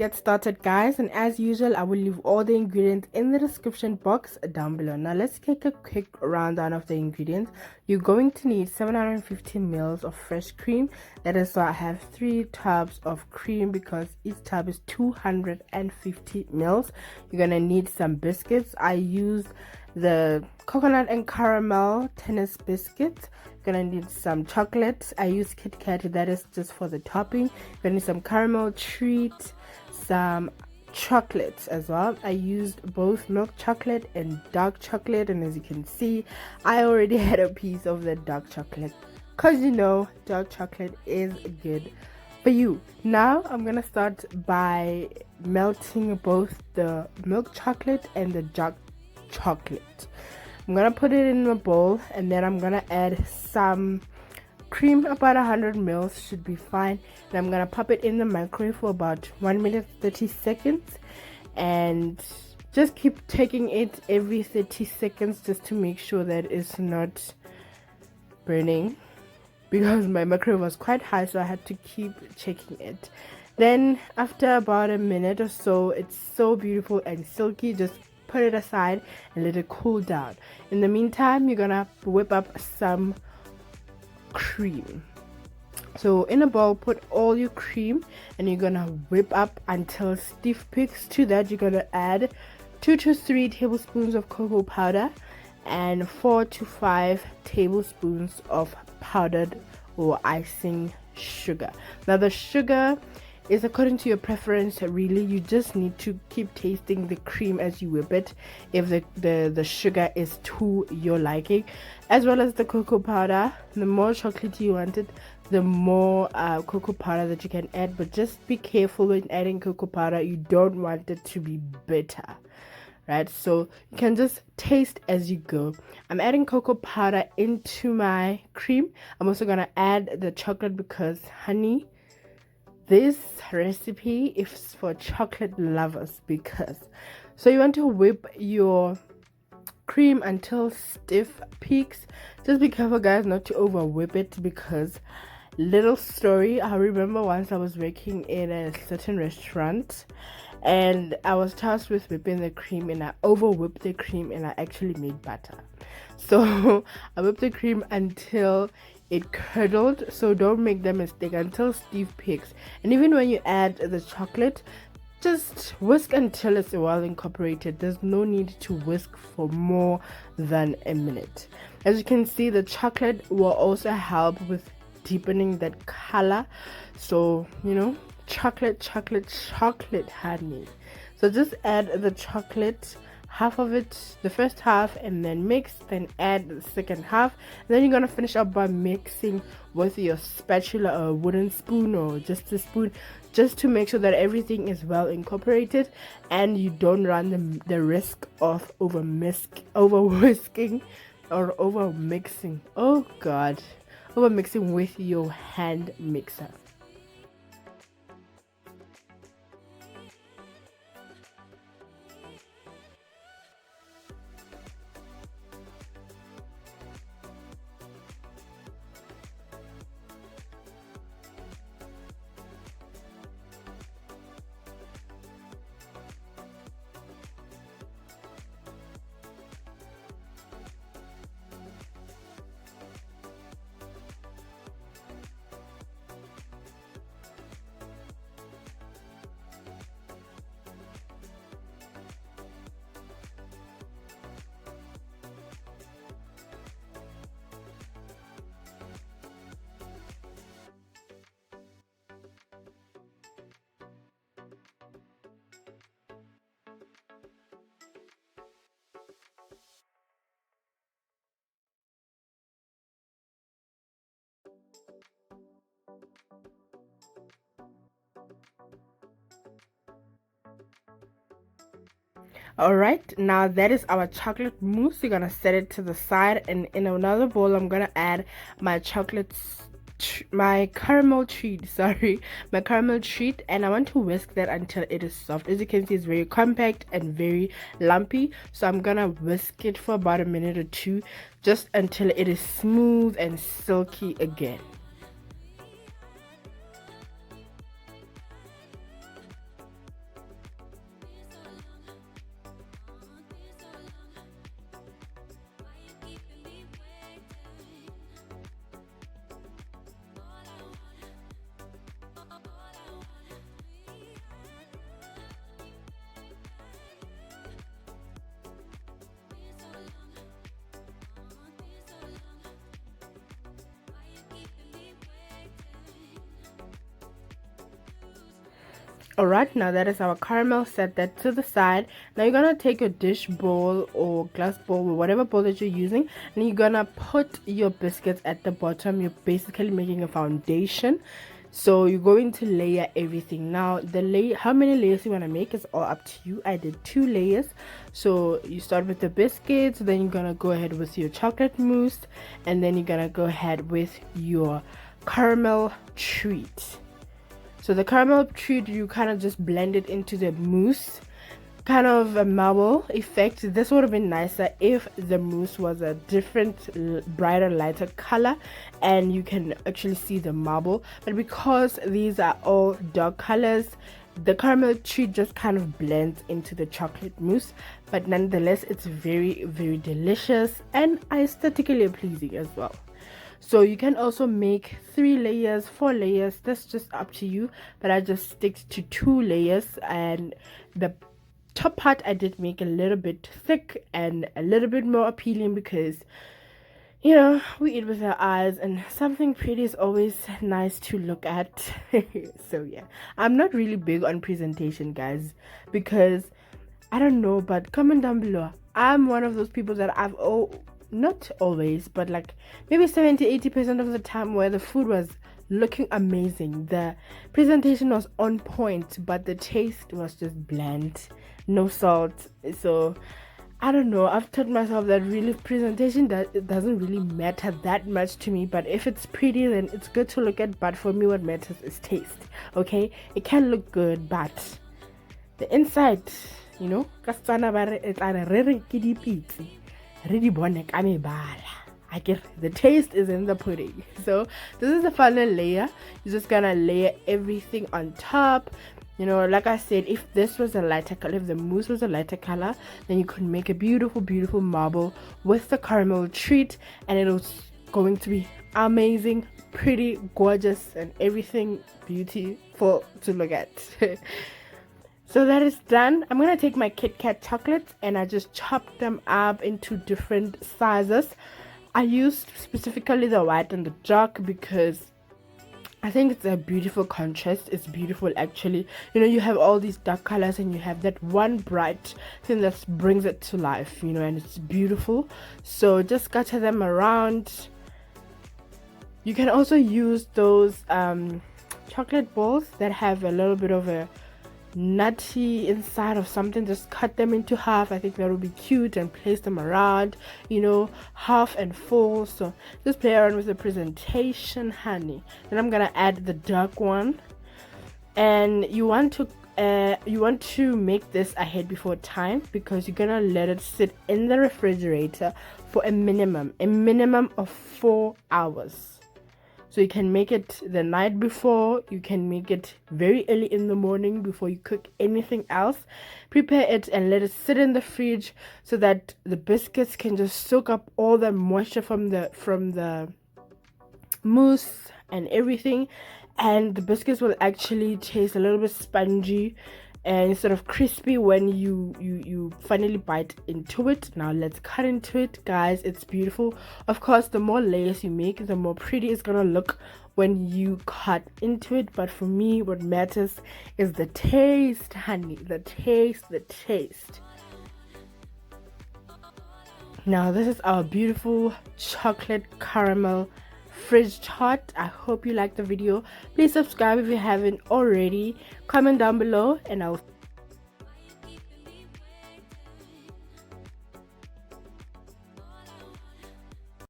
get started, guys, and as usual I will leave all the ingredients in the description box down below. Now let's take a quick rundown of the ingredients. You're going to need 750 ml of fresh cream. That is why I have 3 tubs of cream, because each tub is 250 ml. You're gonna need some biscuits. I used the coconut and caramel tennis biscuits. Gonna need some chocolate. I use Kit Kat, that is just for the topping. Gonna need some caramel treat, some chocolates as well. I used both milk chocolate and dark chocolate, and as you can see, I already had a piece of the dark chocolate, because you know dark chocolate is good for you. Now I'm gonna start by melting both the milk chocolate and the dark chocolate. I'm gonna put it in a bowl, and then I'm gonna add some cream. About 100 ml should be fine, and I'm gonna pop it in the microwave for about 1 minute 30 seconds, and just keep taking it every 30 seconds just to make sure that it's not burning, because my microwave was quite high, so I had to keep checking it. Then after about a minute or so, it's so beautiful and silky. Just put it aside and let it cool down. In the meantime, you're gonna whip up some cream. So in a bowl, put all your cream, and you're gonna whip up until stiff peaks. To that, you're gonna add 2 to 3 tablespoons of cocoa powder and 4 to 5 tablespoons of powdered or icing sugar. Now the sugar is according to your preference, really. You just need to keep tasting the cream as you whip it, if the sugar is to your liking, as well as the cocoa powder. The more chocolate you want it, the more cocoa powder that you can add, but just be careful when adding cocoa powder. You don't want it to be bitter, right? So you can just taste as you go. I'm adding cocoa powder into my cream. I'm also gonna add the chocolate, because honey, this recipe is for chocolate lovers. Because so you want to whip your cream until stiff peaks. Just be careful, guys, not to over whip it, because little story, I remember once I was working in a certain restaurant, and I was tasked with whipping the cream, and I over whipped the cream, and I actually made butter. So I whipped the cream until it curdled. So don't make the mistake, until stiff peaks. And even when you add the chocolate, just whisk until it's well incorporated. There's no need to whisk for more than a minute. As you can see, the chocolate will also help with deepening that color. So you know, chocolate, honey. So just add the chocolate, half of it, the first half, and then mix, then add the second half, and then you're gonna finish up by mixing with your spatula or a wooden spoon, or just a spoon, just to make sure that everything is well incorporated and you don't run the risk of over whisking or over mixing. Oh god, over mixing with your hand mixer. Alright, now that is our chocolate mousse. You're gonna set it to the side, and in another bowl I'm gonna add my my caramel treat, and I want to whisk that until it is soft. As you can see, it's very compact and very lumpy, so I'm gonna whisk it for about a minute or two, just until it is smooth and silky again. Alright, now that is our caramel, set that to the side. Now you're gonna take your dish bowl or glass bowl or whatever bowl that you're using, and you're gonna put your biscuits at the bottom. You're basically making a foundation. So you're going to layer everything. Now how many layers you want to make is all up to you. I did 2 layers. So you start with the biscuits, then you're gonna go ahead with your chocolate mousse, and then you're gonna go ahead with your caramel treat. So the caramel treat, you kind of just blend it into the mousse, kind of a marble effect. This would have been nicer if the mousse was a different, brighter, lighter color and you can actually see the marble, but because these are all dark colors, the caramel treat just kind of blends into the chocolate mousse. But nonetheless, it's very, very delicious and aesthetically pleasing as well. So you can also make 3 layers, 4 layers, that's just up to you, but I just stick to 2 layers. And the top part I did make a little bit thick and a little bit more appealing because, you know, we eat with our eyes and something pretty is always nice to look at. So yeah, I'm not really big on presentation, guys, because I don't know, but comment down below. I'm one of those people that not always, but like maybe 70-80% of the time where the food was looking amazing, the presentation was on point, but the taste was just bland, no salt. So I don't know, I've told myself that really presentation, that it doesn't really matter that much to me, but if it's pretty then it's good to look at. But for me, what matters is taste. Okay, it can look good, but the inside, you know, I get the taste is in the pudding. So this is the final layer. You're just gonna layer everything on top. You know, like I said, if this was a lighter color, if the mousse was a lighter color, then you could make a beautiful, beautiful marble with the caramel treat, and it was going to be amazing, pretty, gorgeous, and everything beautiful to look at. So that is done. I'm gonna take my Kit Kat chocolates and I just chopped them up into different sizes. I used specifically the white and the dark because I think it's a beautiful contrast. It's beautiful, actually. You know, you have all these dark colors and you have that one bright thing that brings it to life, you know, and it's beautiful. So just scatter them around. You can also use those chocolate balls that have a little bit of a nutty inside of something. Just cut them into half. I think that would be cute, and place them around, you know, half and full. So just play around with the presentation, honey. Then I'm gonna add the dark one, and you want to make this ahead before time because you're gonna let it sit in the refrigerator for a minimum of 4 hours. So you can make it the night before, you can make it very early in the morning before you cook anything else. Prepare it and let it sit in the fridge so that the biscuits can just soak up all the moisture from the mousse and everything, and the biscuits will actually taste a little bit spongy and sort of crispy when you finally bite into it. Now let's cut into it, guys. It's beautiful. Of course, the more layers you make, the more pretty it's gonna look when you cut into it. But for me, what matters is the taste, honey. The taste. Now this is our beautiful chocolate caramel fridge tart. I hope you liked the video. Please subscribe if you haven't already. Comment down below and I'll